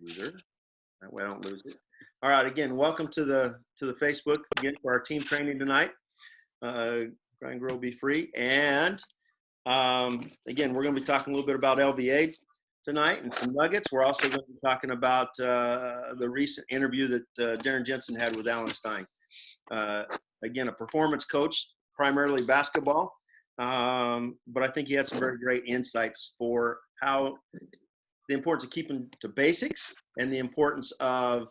Either. That way I don't lose it. All right. Again, welcome to the Facebook again for our team training tonight. Grind, grow, be free. And again, we're going to be talking a little bit about LVA tonight and some nuggets. We're also going to be talking about the recent interview that Darren Jensen had with Alan Stein. Again, a performance coach, primarily basketball, but I think he had some very great insights for how the importance of keeping to basics and the importance of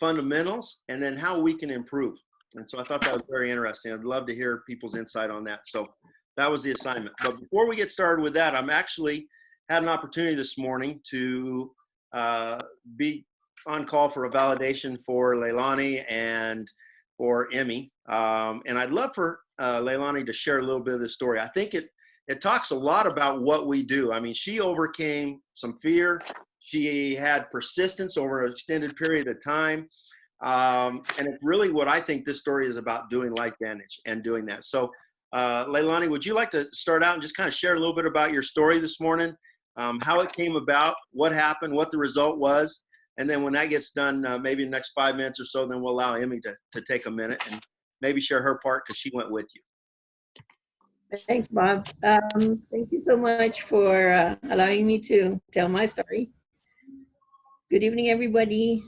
fundamentals, and then how we can improve. And so I thought that was very interesting. I'd love to hear people's insight on that. So that was the assignment. But before we get started with that, I'm actually had an opportunity this morning to be on call for a validation for Leilani and for Emmy. And I'd love for Leilani to share a little bit of this story. I think it talks a lot about what we do. I mean, she overcame some fear. She had persistence over an extended period of time. And it's really what I think this story is about, doing life damage and doing that. So Leilani, would you like to start out and just kind of share a little bit about your story this morning, how it came about, what happened, what the result was? And then when that gets done, maybe in the next 5 minutes or so, then we'll allow Emmy to take a minute and maybe share her part because she went with you. Thanks, Bob. Thank you so much for allowing me to tell my story. Good evening, everybody.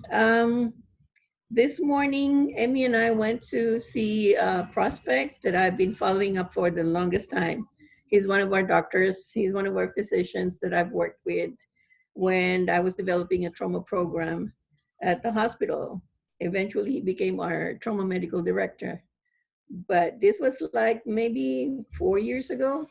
This morning, Emmy and I went to see a prospect that I've been following up for the longest time. He's one of our doctors. He's one of our physicians that I've worked with when I was developing a trauma program at the hospital. Eventually, he became our trauma medical director. But this was like maybe 4 years ago.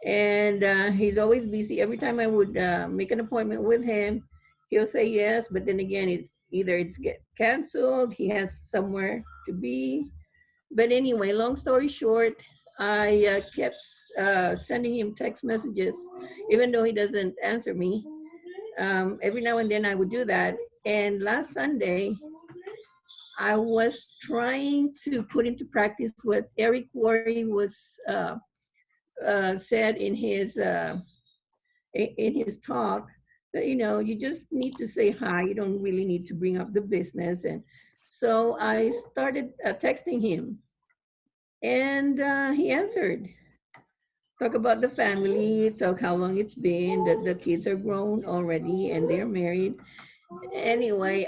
And he's always busy. Every time I would make an appointment with him, he'll say yes, but then again, it's get canceled, he has somewhere to be. But anyway, long story short, I kept sending him text messages, even though he doesn't answer me. Every now and then I would do that. And last Sunday, I was trying to put into practice what Eric Worre was said in his talk, that you just need to say hi. You don't really need to bring up the business. And so I started texting him, and he answered. Talk about the family, talk how long it's been, that the kids are grown already and they're married. Anyway,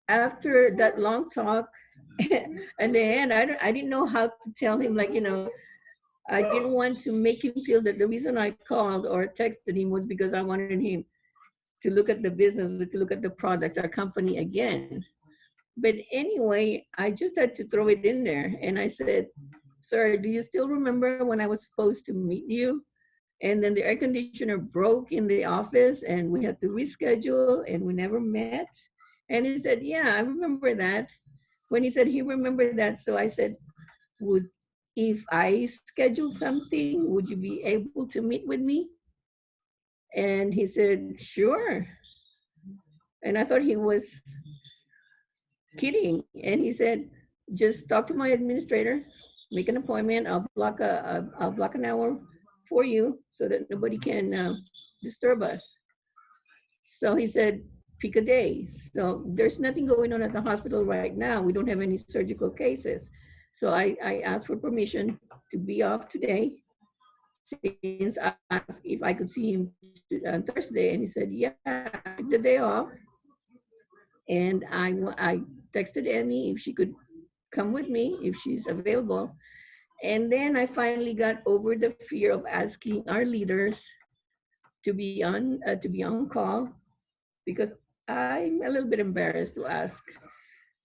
after that long talk, and then I didn't know how to tell him, like, I didn't want to make him feel that the reason I called or texted him was because I wanted him to look at the business, to look at the products, our company again. But anyway, I just had to throw it in there. And I said, sir, do you still remember when I was supposed to meet you? And then the air conditioner broke in the office and we had to reschedule and we never met. And he said, yeah, I remember that. When he said he remembered that, so I said, if I schedule something, would you be able to meet with me? And he said, sure. And I thought he was kidding. And he said, just talk to my administrator, make an appointment. I'll block an hour for you so that nobody can disturb us. So he said, pick a day. So there's nothing going on at the hospital right now. We don't have any surgical cases. So I asked for permission to be off today, since I asked if I could see him on Thursday. And he said, yeah, I took the day off. And I texted Emmy if she could come with me, if she's available. And then I finally got over the fear of asking our leaders to be on call, because I'm a little bit embarrassed to ask.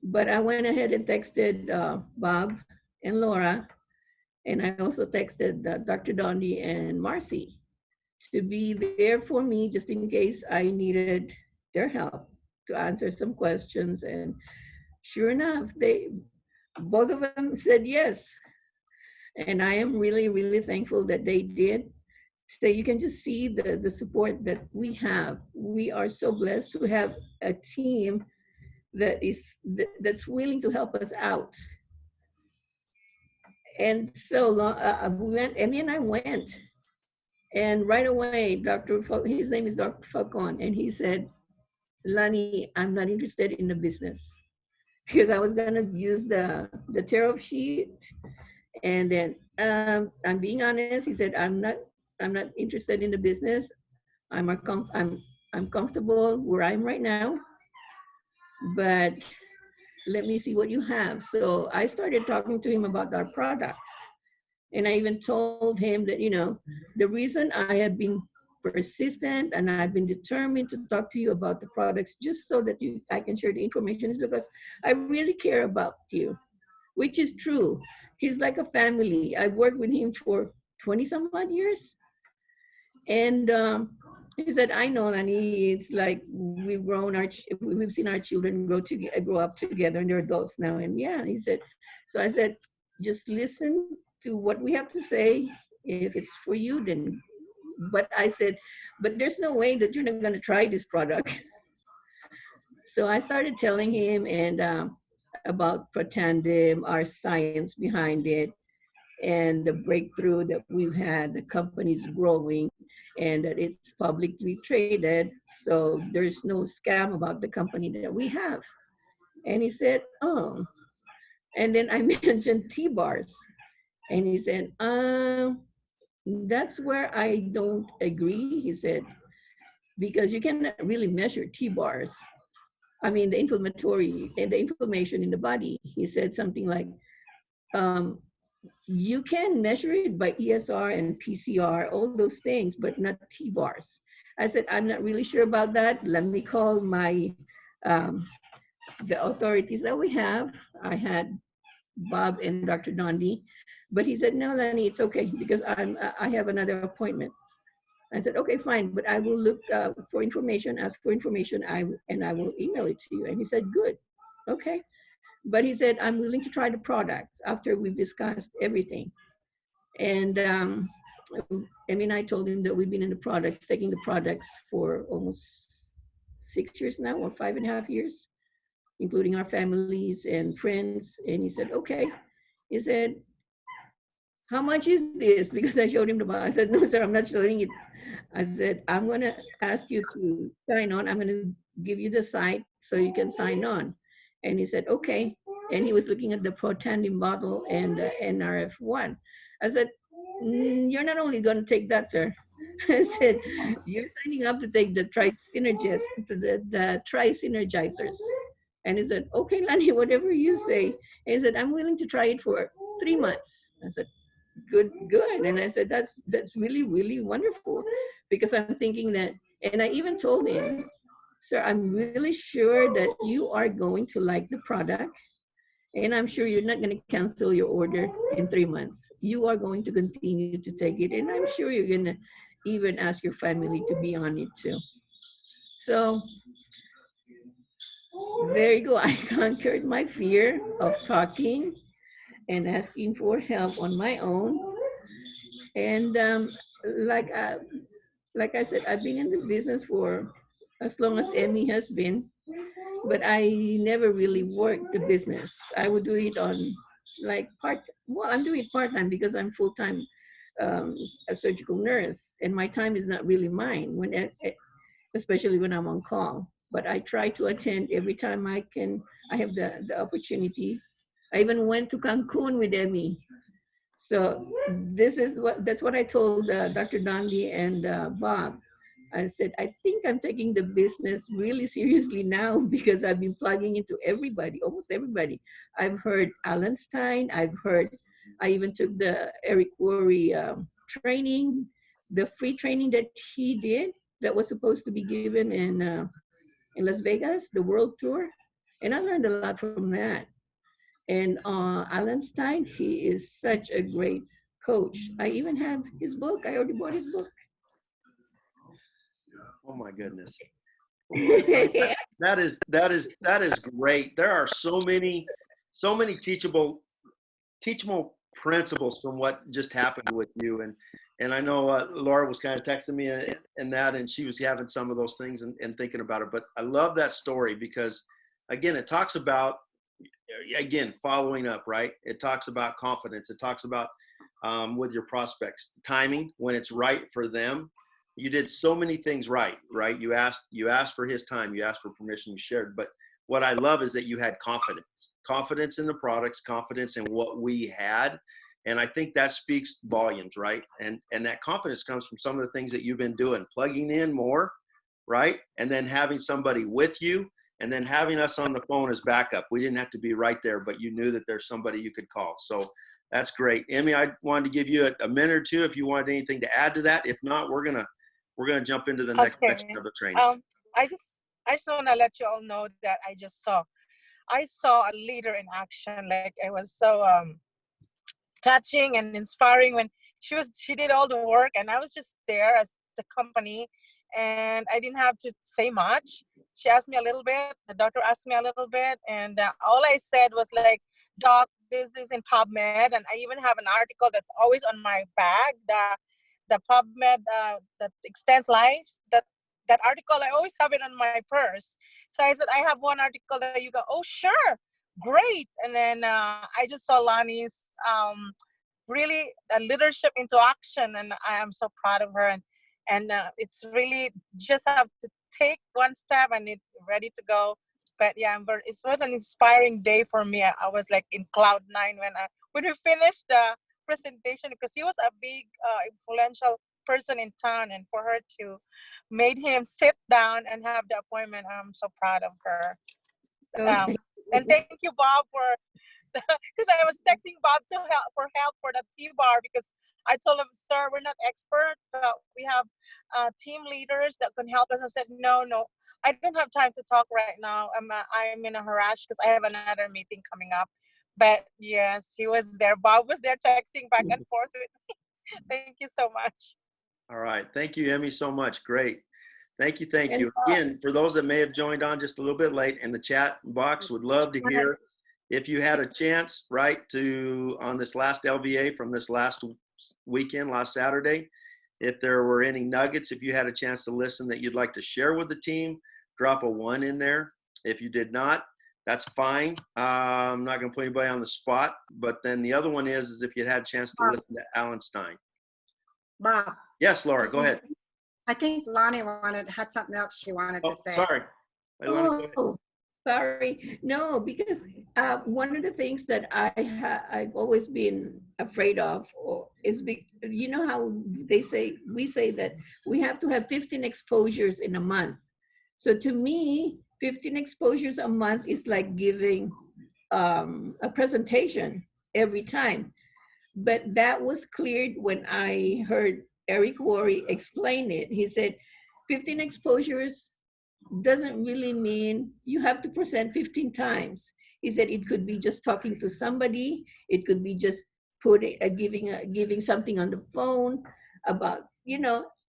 But I went ahead and texted Bob and Laura, and I also texted Dr. Dondi and Marcy to be there for me just in case I needed their help to answer some questions. And sure enough, both of them said yes. And I am really, really thankful that they did. So you can just see the support that we have. We are so blessed to have a team that's willing to help us out. And so we went, Emmy and I went, and right away, his name is Dr. Falcon, and he said, Lani, I'm not interested in the business because I was gonna use the tariff sheet, and then I'm being honest. He said, I'm not interested in the business. I'm comfortable where I'm right now, but let me see what you have. So I started talking to him about our products. And I even told him that, the reason I have been persistent and I've been determined to talk to you about the products just so that I can share the information is because I really care about you, which is true. He's like a family. I've worked with him for 20 some odd years. And he said, I know, Lani, it's like we've seen our children grow up together, and they're adults now. And yeah, he said, so I said, just listen to what we have to say. If it's for you, then, but I said, but there's no way that you're not going to try this product. So I started telling him and about Protandem, our science behind it, and the breakthrough that we've had. The company's growing and that it's publicly traded. So there's no scam about the company that we have. And he said, oh. And then I mentioned T-bars. And he said, that's where I don't agree. He said, because you cannot really measure T-bars. I mean, the inflammatory and the inflammation in the body. He said something like, um, you can measure it by ESR and PCR, all those things, but not T-bars. I said, I'm not really sure about that. Let me call um, the authorities that we have. I had Bob and Dr. Dondi, but he said, no, Lenny, it's okay because I have another appointment. I said, okay, fine, but I will look for information, ask for information, and I will email it to you. And he said, good, okay. But he said, I'm willing to try the product after we've discussed everything. And I mean, I told him that we've been in the products, taking the products for almost 6 years now, or 5.5 years, including our families and friends. And he said, okay. He said, how much is this? Because I showed him the bottle. I said, no, sir, I'm not showing it. I said, I'm going to ask you to sign on. I'm going to give you the site so you can sign on. And he said, okay. And he was looking at the Protandim bottle and the NRF1. I said, you're not only going to take that, sir. I said, you're signing up to take the tri-synergizers. And he said, okay, Lani, whatever you say. And he said, I'm willing to try it for 3 months. I said, good. And I said, that's really, really wonderful, because I'm thinking that, and I even told him, sir, I'm really sure that you are going to like the product, and I'm sure you're not going to cancel your order in 3 months. You are going to continue to take it, and I'm sure you're going to even ask your family to be on it too. So there you go. I conquered my fear of talking and asking for help on my own. And like uh, like I said, I've been in the business for as long as Emmy has been, but I never really worked the business. I would do it on like well, I'm doing it part time because I'm full time um, a surgical nurse, and my time is not really mine especially when I'm on call. But I try to attend every time I can. I have the opportunity. I even went to Cancun with Emmy. So that's what I told Dr. Dondi and Bob. I said, I think I'm taking the business really seriously now because I've been plugging into everybody, almost everybody. I've heard Alan Stein. I even took the Eric Worre training, the free training that he did that was supposed to be given in Las Vegas, the world tour. And I learned a lot from that. And Alan Stein, he is such a great coach. I even have his book. I already bought his book. Oh my goodness. Well, that is great. There are so many teachable principles from what just happened with you. And I know Laura was kind of texting me and that, and she was having some of those things and thinking about it. But I love that story because, again, it talks about, again, following up, right? It talks about confidence. It talks about with your prospects, timing when it's right for them. You did so many things right, right? You asked for his time, you asked for permission, you shared. But what I love is that you had confidence in the products, confidence in what we had. And I think that speaks volumes, right? And that confidence comes from some of the things that you've been doing, plugging in more, right? And then having somebody with you, and then having us on the phone as backup. We didn't have to be right there, but you knew that there's somebody you could call. So that's great. Emmy, I wanted to give you a minute or two if you wanted anything to add to that. If not, we're gonna jump into the next section Okay. of the training. I just want to let you all know that I saw a leader in action. Like, it was so touching and inspiring when she did all the work, and I was just there as the company, and I didn't have to say much. She asked me a little bit, the doctor asked me a little bit, and all I said was like, doc, this is in PubMed, and I even have an article that's always on my bag, the PubMed that extends life, that article, I always have it on my purse. So I said, I have one article that you go, oh sure, great. And then I just saw Lonnie's really leadership into action, and I am so proud of her. And it's really just have to take one step and it ready to go. But yeah, it was an inspiring day for me. I was like in cloud nine when we finished the presentation, because he was a big influential person in town, and for her to made him sit down and have the appointment, I'm so proud of her. Okay. And thank you, Bob, for because I was texting Bob to help for the T-bar, because I told him, sir, we're not expert, but we have team leaders that can help us. I said, no, I don't have time to talk right now. I'm in a rush because I have another meeting coming up. But yes, he was there. Bob was there texting back and forth with me. Thank you so much. All right. Thank you, Emmy, so much. Great. Thank you. Thank And you. Again, for those that may have joined on just a little bit late in the chat box, would love to hear if you had a chance, right, to on this last LVA from this last weekend, last Saturday, if there were any nuggets, if you had a chance to listen that you'd like to share with the team, drop a 1 in there. If you did not, that's fine. I'm not going to put anybody on the spot. But then the other one is if you had a chance to listen to Alan Stein. Bob. Yes, Laura, go ahead. I think Lonnie had something else she wanted to say. Sorry. Leilani, Oh, sorry. No, because one of the things that I've always been afraid of is, you know how we say that we have to have 15 exposures in a month. So to me, 15 exposures a month is like giving a presentation every time. But that was cleared when I heard Eric Worre explain it. He said 15 exposures doesn't really mean you have to present 15 times. He said it could be just talking to somebody. It could be just giving something on the phone about,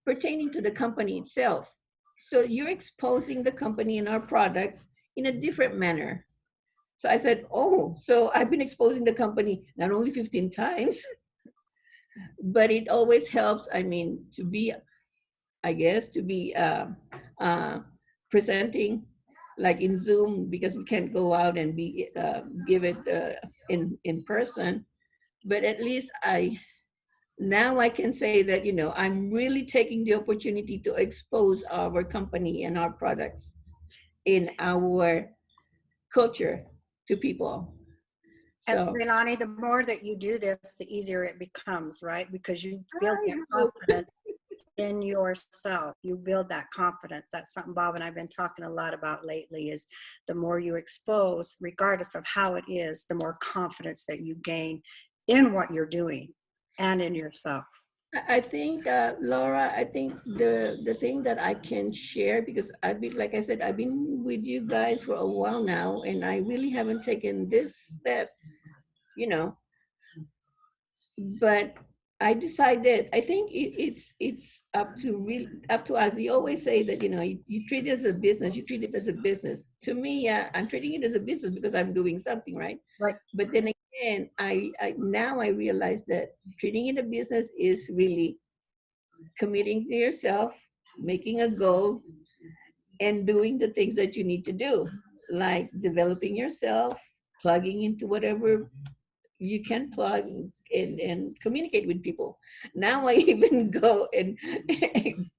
pertaining to the company itself. So you're exposing the company and our products in a different manner. So I said, oh, so I've been exposing the company not only 15 times, but it always helps, to be, I guess, to be uh, presenting like in Zoom, because we can't go out and give it in person. But at least now I can say that, I'm really taking the opportunity to expose our company and our products in our culture to people. And So Leilani, the more that you do this, the easier it becomes, right? Because you build I that hope. confidence in yourself. You build that confidence. That's something Bob and I've been talking a lot about lately, is the more you expose, regardless of how it is, the more confidence that you gain in what you're doing and in yourself. I think, Laura, I think the thing that I can share, because like I said, I've been with you guys for a while now, and I really haven't taken this step, you know, but I decided, I think it's up to us. You always say that, you treat it as a business, you treat it as a business. To me, I'm treating it as a business because I'm doing something, right? Right. But then again, now I realize that treating it a business is really committing to yourself, making a goal, and doing the things that you need to do, like developing yourself, plugging into whatever you can plug, and communicate with people. Now I even go and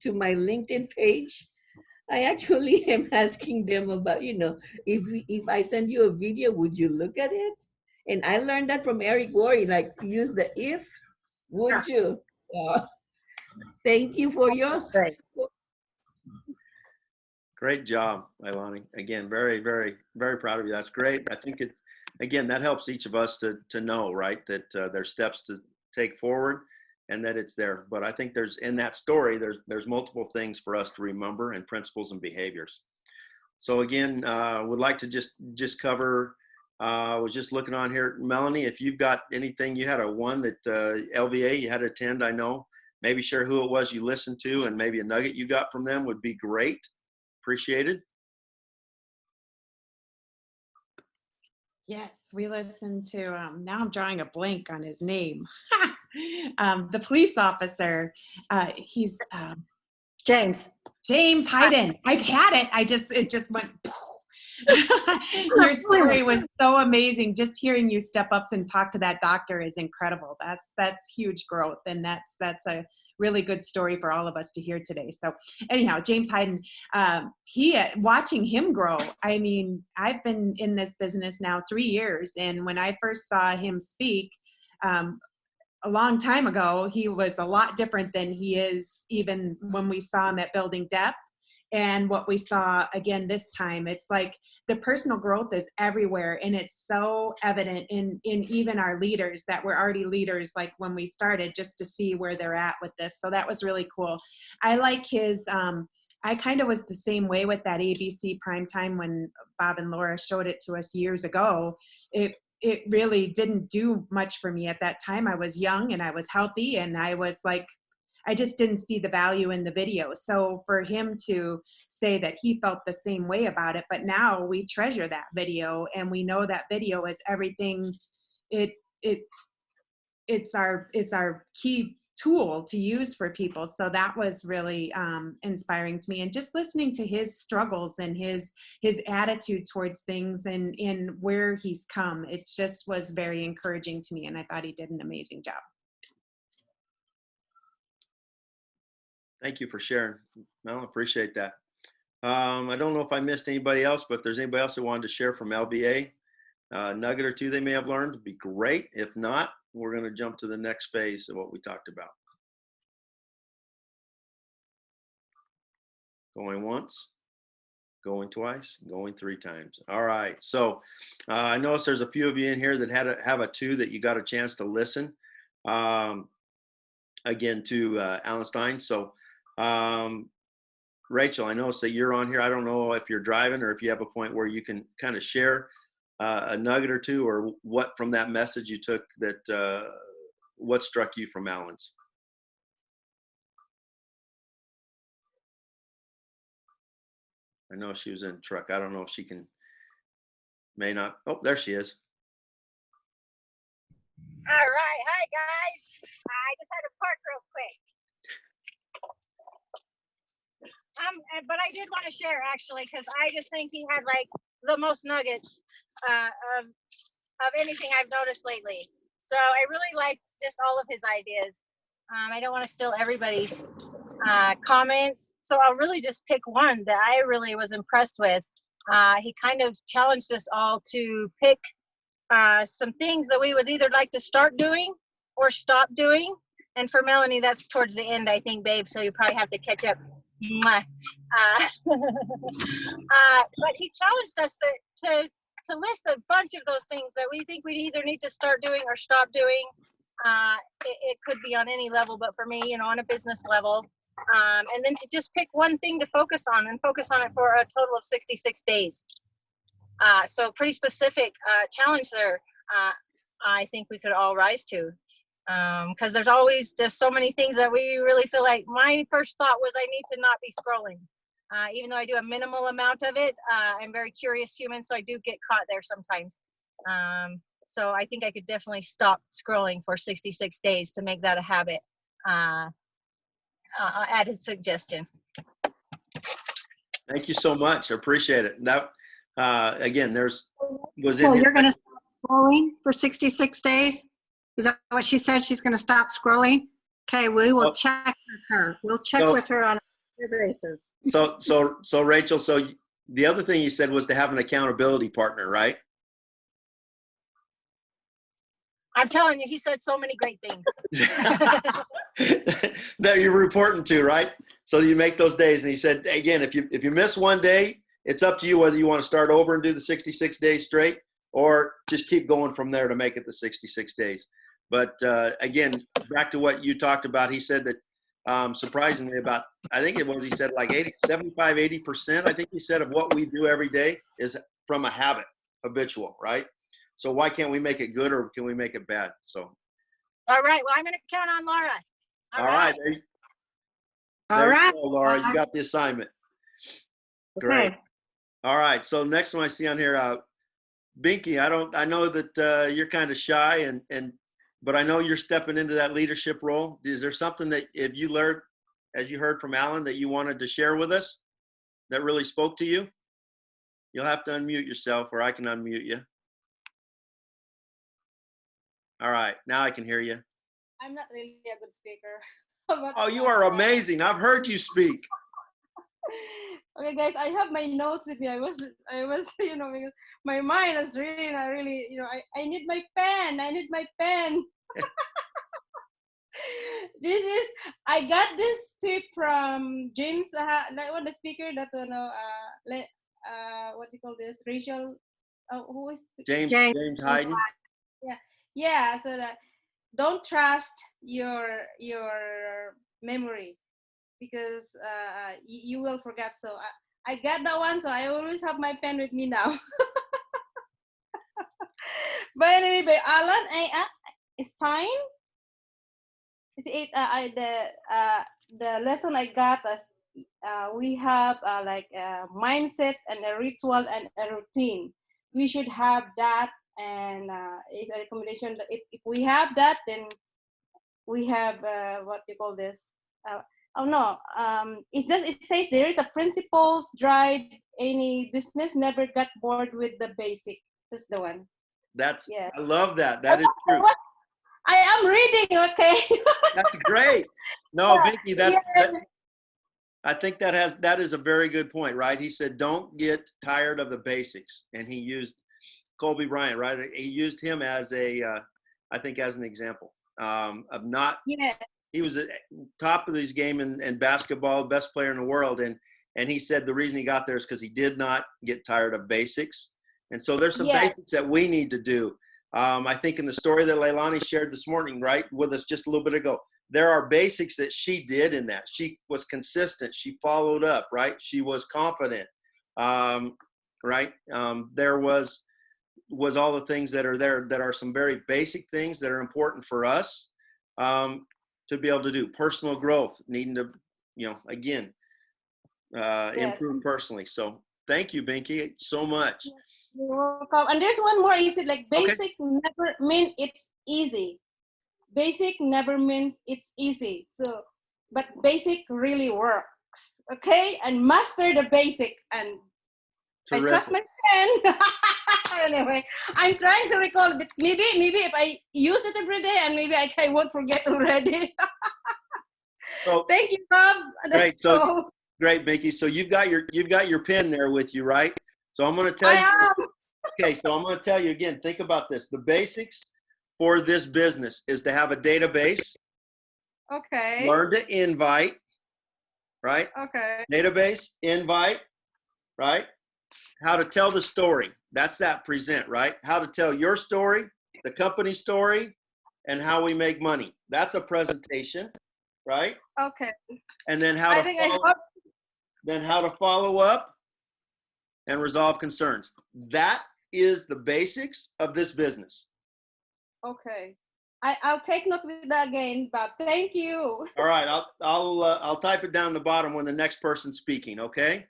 to my LinkedIn page. I actually am asking them about, if I send you a video, would you look at it? And I learned that from Eric Worre, like use the if, would you? Uh, Thank you for your Great. support. Great job, Leilani. Again, very, very, very proud of you. That's great. I think again, that helps each of us to know, right, that there's steps to take forward and that it's there. But I think in that story, there's multiple things for us to remember and principles and behaviors. So again, would like to just cover, I was just looking on here, Melanie, if you've got anything, you had a one that LVA you had to attend, I know, maybe share who it was you listened to and maybe a nugget you got from them would be great. Appreciated. Yes, we listened to, now I'm drawing a blank on his name. The police officer, he's James. James Hayden. I've had it. It just went, your story was so amazing. Just hearing you step up and talk to that doctor is incredible. That's huge growth. And that's a really good story for all of us to hear today. So anyhow, James Hayden, watching him grow. I mean, I've been in this business now 3 years. And when I first saw him speak, a long time ago, he was a lot different than he is even when we saw him at Building Depth. And what we saw again this time, it's like the personal growth is everywhere. And it's so evident in even our leaders that were already leaders, like when we started, just to see where they're at with this. So that was really cool. I like his, I kind of was the same way with that ABC primetime when Bob and Laura showed it to us years ago. It really didn't do much for me at that time. I was young and I was healthy and I was like, I just didn't see the value in the video. So for him to say that he felt the same way about it, but now we treasure that video and we know that video is everything. It's our key tool to use for people. So that was really inspiring to me. And just listening to his struggles and his attitude towards things and where he's come, it just was very encouraging to me. And I thought he did an amazing job. Thank you for sharing, Mel. Appreciate that. I don't know if I missed anybody else, but if there's anybody else that wanted to share from LBA, nugget or two they may have learned, would be great. If not, we're going to jump to the next phase of what we talked about. Going once, going twice, going 3 times. All right. So I noticed there's a few of you in here that have a 2 that you got a chance to listen again to Alan Stein. So Rachel, I noticed that you're on here. I don't know if you're driving or if you have a point where you can kind of share a nugget or two or what from that message you took that what struck you from Alan's. I know she was in a truck. I don't know if she may not. Oh, there she is. All right. Hi, guys. I just had to park real quick. But I did want to share, actually, because I just think he had, like, the most nuggets of anything I've noticed lately. So I really liked just all of his ideas. I don't want to steal everybody's comments. So I'll really just pick one that I really was impressed with. He kind of challenged us all to pick some things that we would either like to start doing or stop doing. And for Melanie, that's towards the end, I think, babe. So you probably have to catch up. But he challenged us to list a bunch of those things that we think we either need to start doing or stop doing. It could be on any level, but for me, on a business level. And then to just pick one thing to focus on and focus on it for a total of 66 days. So pretty specific challenge there. I think we could all rise to. Because there's always just so many things that we really feel like. My first thought was I need to not be scrolling. Even though I do a minimal amount of it, I'm a very curious human, so I do get caught there sometimes. So I think I could definitely stop scrolling for 66 days to make that a habit. Added suggestion. Thank you so much. I appreciate it. That again, So you're going to stop scrolling for 66 days? Is that what she said? She's going to stop scrolling? Okay, we will Oh. check with her. We'll check So- with her on a regular basis. So Rachel, so the other thing you said was to have an accountability partner, right? I'm telling you, he said so many great things. That you're reporting to, right? So you make those days. And he said, again, if you miss one day, it's up to you whether you want to start over and do the 66 days straight or just keep going from there to make it the 66 days. But again, back to what you talked about, he said that surprisingly about, I think it was, he said like 80% I think he said of what we do every day is from a habit, habitual, right? So why can't we make it good or can we make it bad? So. All right. Well, I'm going to count on Laura. All right. All There right. you go, Laura. You got the assignment. Great. Okay. All right. So next one I see on here, Binky. I know that you're kind of shy, but I know you're stepping into that leadership role. Is there something that if you learned, as you heard from Alan, that you wanted to share with us that really spoke to you? You'll have to unmute yourself, or I can unmute you. All right. Now I can hear you. I'm not really a good speaker. Oh, you are amazing. I've heard you speak. Okay, guys, I have my notes with me. I was, because my mind is really not really, I need my pen. I need my pen. I got this tip from James, the speaker that, what do you call this? Racial, who is? James Hayden. Yeah, so that don't trust your memory because you will forget. So I got that one, so I always have my pen with me now. But anyway, Alan, it's time. The lesson I got is we have like a mindset and a ritual and a routine. We should have that, and it's a recommendation that if we have that, then we have what you call this. It says there is a principles drive any business. Never got bored with the basic. That's the one. I love that. That is true. I am reading, okay. That's great. No, Vicky, I think that is a very good point, right? He said, don't get tired of the basics. And he used Kobe Bryant, right? He used him as I think as an example of not, he was at top of his game in basketball, best player in the world. And he said the reason he got there is because he did not get tired of basics. And so there's some basics that we need to do. I think in the story that Leilani shared this morning, right, with us just a little bit ago, there are basics that she did in that. She was consistent. She followed up, right? She was confident, right? There was all the things that are there that are some very basic things that are important for us to be able to do. Personal growth, needing to, again, improve personally. So thank you, Binky, so much. You're welcome. And there's one more. Is it like basic never mean it's easy. Basic never means it's easy. So, but basic really works. Okay, and master the basic. And Terrific. I trust my pen. Anyway, I'm trying to recall it. Maybe if I use it every day, and maybe I won't forget already. So, thank you, Bob. Great. So great, Binky. So you've got your pen there with you, right? So I'm going to tell you. Okay, so I'm going to tell you again. Think about this. The basics for this business is to have a database. Okay. Learn to invite, right? Okay. Database, invite, right? How to tell the story. That's that present, right? How to tell your story, the company story, and how we make money. That's a presentation, right? Okay. And then how to follow up and resolve concerns. That is the basics of this business. Okay. I'll take note with that again, Bob. Thank you. All right. I'll type it down the bottom when the next person's speaking. Okay.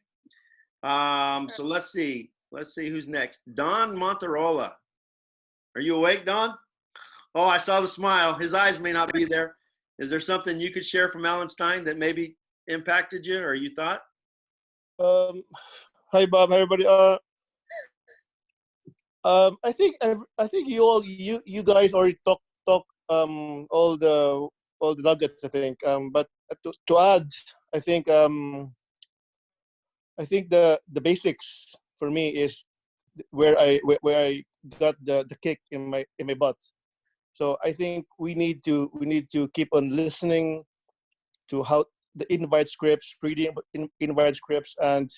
So let's see who's next. Don Monterola. Are you awake, Don? Oh, I saw the smile. His eyes may not be there. Is there something you could share from Alan Stein that maybe impacted you or you thought? Hi, Bob. Hi, everybody. I think you guys already talked all the nuggets, I think. But to add, I think the basics for me is where I got the kick in my butt. So I think we need to keep on listening to how the invite scripts, reading invite scripts, and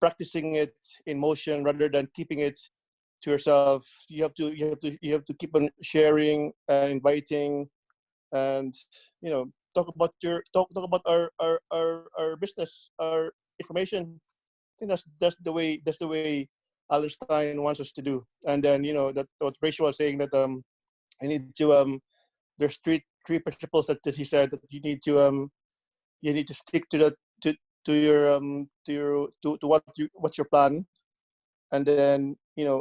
practicing it in motion rather than keeping it to yourself. You have to keep on sharing, inviting, and talk about our business, our information. I think that's the way Alistair wants us to do. And then that what Rachel was saying, that I need to there's three principles that he said, that you need to stick to that, to what's your plan, and then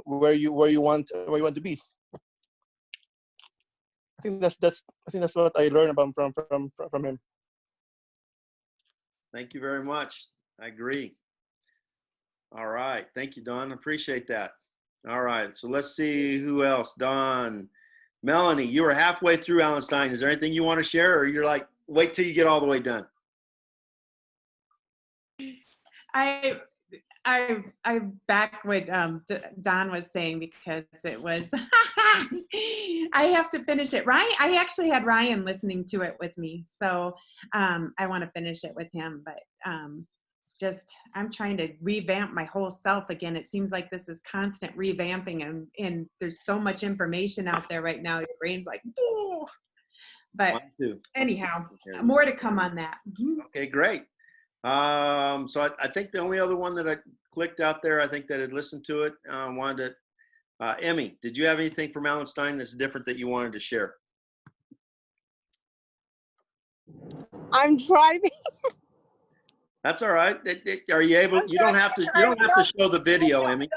where you want to be. I think that's what I learned about from him. Thank you very much. I agree. All right. Thank you, Don. Appreciate that. All right. So let's see who else. Don, Melanie, you were halfway through Allenstein. Is there anything you want to share, or you're like, wait till you get all the way done? I back what Don was saying, because it was I have to finish it. Ryan, I actually had Ryan listening to it with me, so I want to finish it with him. But I'm trying to revamp my whole self again. It seems like this is constant revamping, and there's so much information out there right now. Your brain's like, oh. But anyhow, more to come on that. Okay, great. So I think the only other one that I clicked out there, I think that had listened to it, wanted to, Emmy, did you have anything from Allenstein that's different that you wanted to share? I'm driving. That's all right. Are you able? You don't have to. You don't have to show the video, Emmy.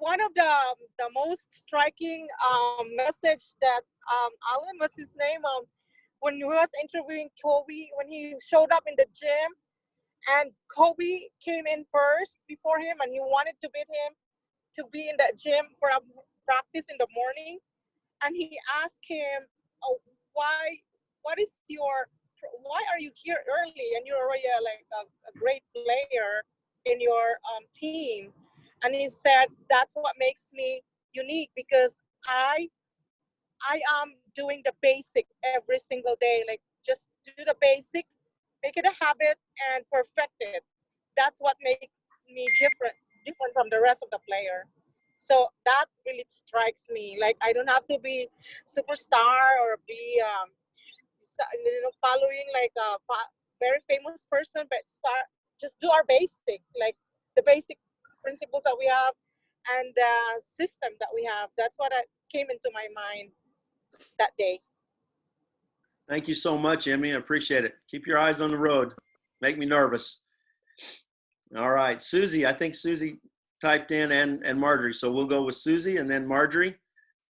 One of the most striking message that Alan, was his name, when he was interviewing Kobe, when he showed up in the gym, and Kobe came in first before him, and he wanted to beat him to be in the gym for a practice in the morning, and he asked him, oh, why are you here early, and you're already a great player in your team? And he said, that's what makes me unique, because I am doing the basic every single day. Like, just do the basic, make it a habit, and perfect it. That's what makes me different from the rest of the player. So that really strikes me. Like, I don't have to be superstar or be following like a very famous person, but just do our basic, like the basic principles that we have and the system that we have. That's what came into my mind that day. Thank you so much, Emmy. I appreciate it. Keep your eyes on the road. Make me nervous. All right, Susie. I think Susie typed in and Marjorie. So we'll go with Susie and then Marjorie,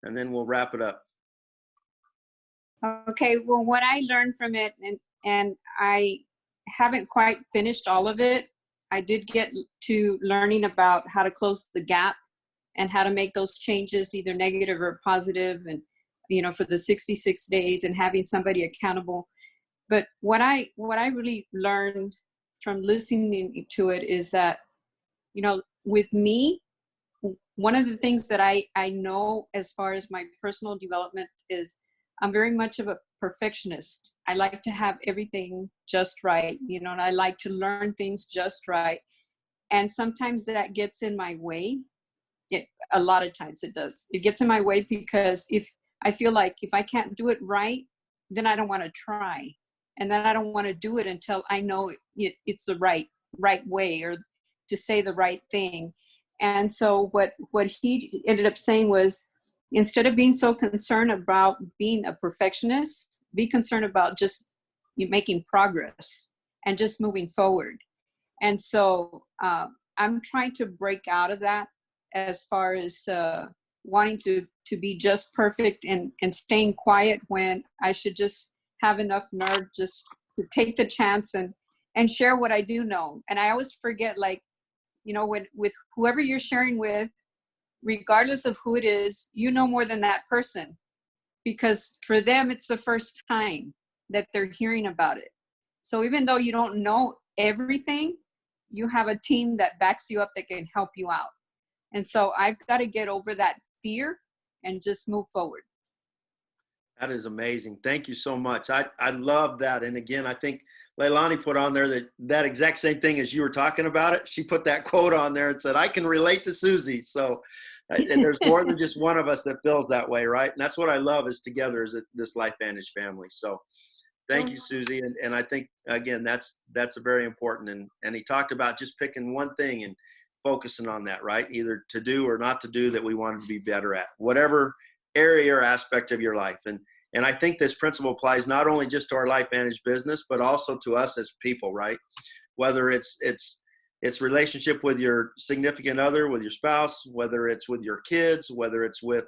and then we'll wrap it up. Okay, well, what I learned from it, and I haven't quite finished all of it. I did get to learning about how to close the gap and how to make those changes, either negative or positive, and for the 66 days, and having somebody accountable. But what I really learned from listening to it is that, with me, one of the things that I know as far as my personal development is I'm very much of a perfectionist. I like to have everything just right, and I like to learn things just right. And sometimes that gets in my way. A lot of times it does. It gets in my way because if I feel like if I can't do it right, then I don't want to try. And then I don't want to do it until I know it's the right way, or to say the right thing. And so what he ended up saying was, instead of being so concerned about being a perfectionist, be concerned about just you making progress and just moving forward. And so I'm trying to break out of that, as far as wanting to be just perfect and staying quiet when I should just have enough nerve just to take the chance and share what I do know. And I always forget, with whoever you're sharing with, regardless of who it is, more than that person. because for them, it's the first time that they're hearing about it. So even though you don't know everything, you have a team that backs you up that can help you out. And so I've got to get over that fear and just move forward. That is amazing. Thank you so much. I love that. And again, I think Leilani put on there that exact same thing as you were talking about it. She put that quote on there and said, I can relate to Susie. So and there's more than just one of us that feels that way, right? And that's what I love is together as this LifeVantage family. So thank you, Susie. And I think, again, that's a very important. And he talked about just picking one thing and focusing on that, right? Either to do or not to do that we wanted to be better at, whatever area or aspect of your life. And I think this principle applies not only just to our LifeVantage business, but also to us as people, right? Whether it's relationship with your significant other, with your spouse, whether it's with your kids, whether it's with,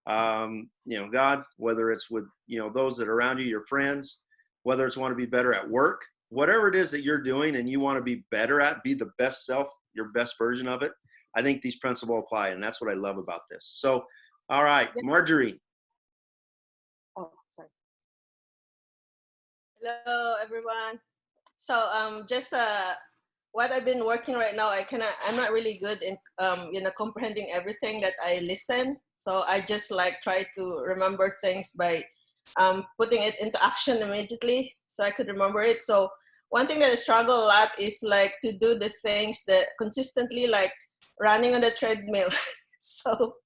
God, whether it's with, those that are around you, your friends, whether it's want to be better at work, whatever it is that you're doing and you want to be better at, be the best self, your best version of it. I think these principles apply. And that's what I love about this. So, all right, Marjorie. Oh, sorry. Hello, everyone. So just what I've been working right now, I'm not really good in comprehending everything that I listen. So I just try to remember things by putting it into action immediately so I could remember it. So one thing that I struggle a lot is to do the things that consistently, like running on the treadmill. So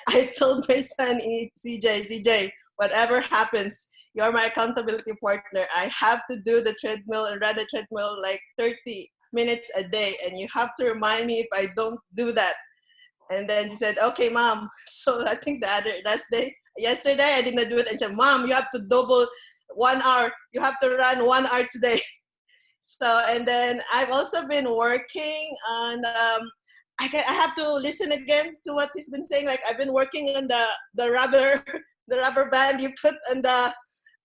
I told my son, CJ, whatever happens, you're my accountability partner. I have to do the treadmill and run the treadmill 30 minutes a day. And you have to remind me if I don't do that. And then she said, okay, Mom. So I think yesterday I did not do it. And said, Mom, you have to double 1 hour. You have to run 1 hour today. So, and then I've also been working on, I have to listen again to what he's been saying. I've been working on the rubber band you put on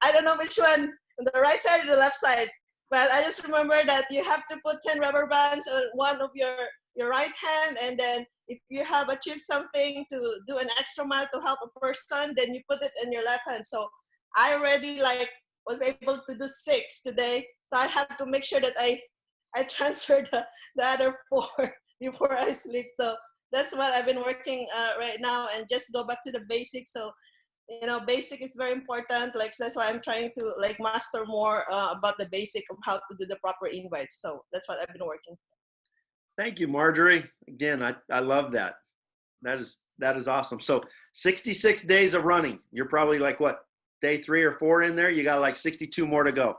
I don't know which one, on the right side or the left side. But I just remember that you have to put 10 rubber bands on one of your right hand. And then if you have achieved something to do an extra mile to help a person, then you put it in your left hand. So I already was able to do 6 today. So I have to make sure that I transfer the other 4 before I sleep. So that's what I've been working right now, and just go back to the basics. So, basic is very important. That's why I'm trying to master more about the basic of how to do the proper invites. So that's what I've been working. Thank you, Marjorie. Again, I love that. That is awesome. So 66 days of running. You're probably what, day 3 or 4 in there? You got 62 more to go.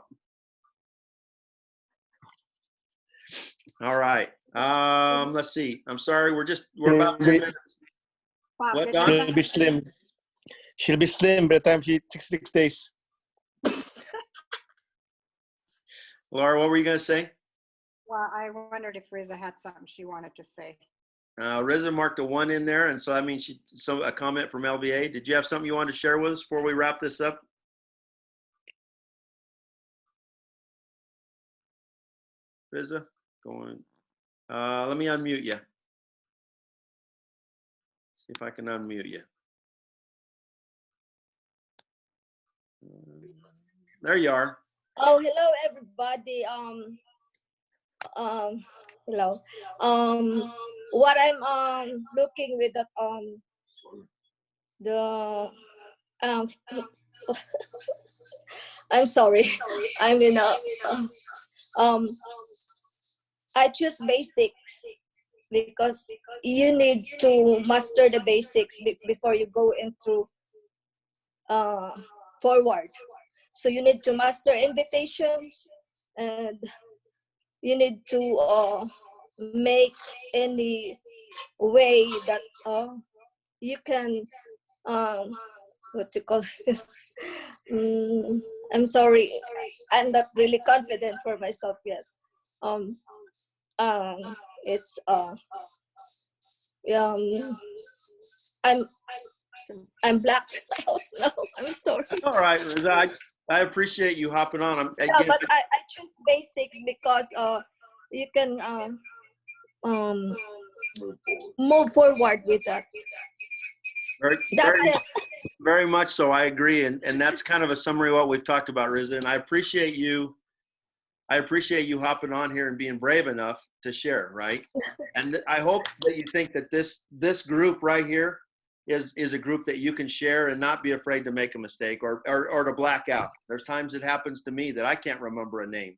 All right. Let's see. I'm sorry. We're about 10 minutes. What, Don? She'll be slim. She'll be slim by the time she's 66 days. Laura, what were you going to say? Well, I wondered if Riza had something she wanted to say. Riza marked a 1 in there, and so that means a comment from LVA. Did you have something you wanted to share with us before we wrap this up? Riza, going. Let me unmute you. See if I can unmute you. There you are. Oh, hello everybody. Hello. What I'm looking with the I'm sorry. I'm in a I choose basics because you need to master the basics before you go into forward. So you need to master invitation, and you need to make any way that you can what to call this. I'm sorry, I'm not really confident for myself yet. It's I'm black. No, I'm sorry. That's all right, Riza. I appreciate you hopping on. Yeah, but I choose basics because you can move forward with that. Very, That's very, it. Very much so. I agree. And that's kind of a summary of what we've talked about, Riza. And I appreciate you hopping on here and being brave enough to share, right? And I hope that you think that this group right here is a group that you can share and not be afraid to make a mistake or to black out. There's times it happens to me that I can't remember a name.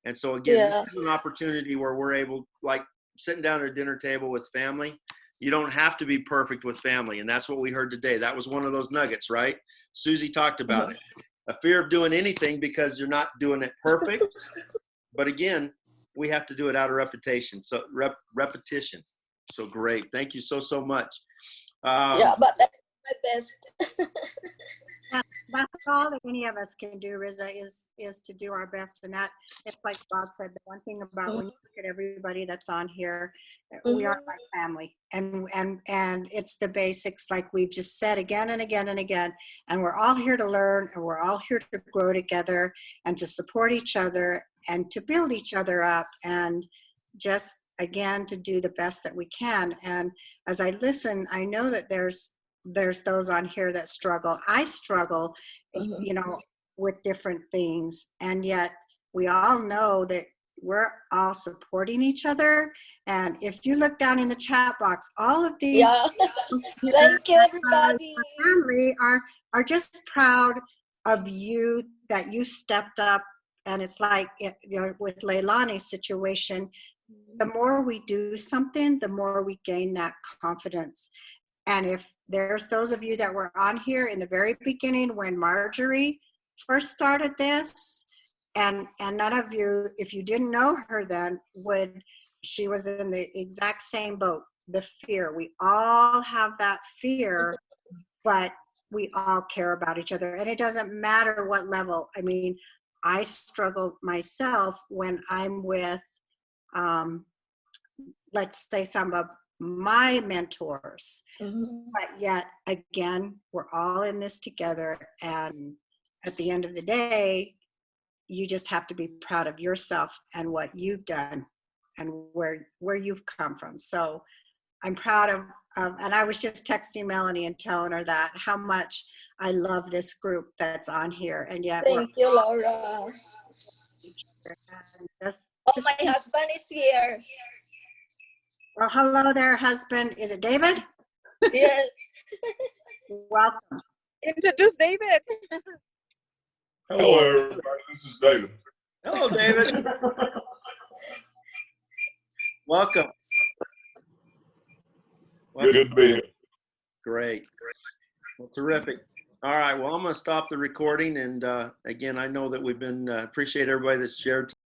And so again, Yeah. this is an opportunity where we're able, like sitting down at a dinner table with family. You don't have to be perfect with family. And that's what we heard today. That was one of those nuggets, right? Susie talked about it. A fear of doing anything because you're not doing it perfect. But again, we have to do it out of repetition. So repetition. So great. Thank you so much. Yeah, but that's my best. That's all that any of us can do, Riza, is to do our best. And that, it's like Bob said, the one thing about when you look at everybody that's on here, we are like family. And it's the basics, like we've just said again and again and again. And we're all here to learn, and we're all here to grow together and to support each other and to build each other up, and just, again, to do the best that we can. And as I listen, I know that there's those on here that struggle. I struggle, you know, with different things. And yet we all know that we're all supporting each other. And if you look down in the chat box, all of these Yeah. Thank you, everybody. family are just proud of you, that you stepped up. And it's like, you know, with Leilani's situation, the more we do something, the more we gain that confidence. And if there's those of you that were on here in the very beginning when Marjorie first started this, and none of you, if you didn't know her then, she was in the exact same boat, the fear. We all have that fear, but we all care about each other. And it doesn't matter what level. I mean, I struggle myself when I'm with, let's say, some of my mentors, but yet again, we're all in this together. And at the end of the day, you just have to be proud of yourself and what you've done and where you've come from. So I'm proud of, and I was just texting Melanie and telling her that how much I love this group that's on here. And yet Thank you, Laura. My husband is here. Well, hello there, husband. Is it David? Yes. Welcome. Introduce David. Hello, everybody. This is David. Hello, David. Welcome. Good to be here. Great. Well, terrific. All right. Well, I'm going to stop the recording. And again, I know that we've been, appreciate everybody that's shared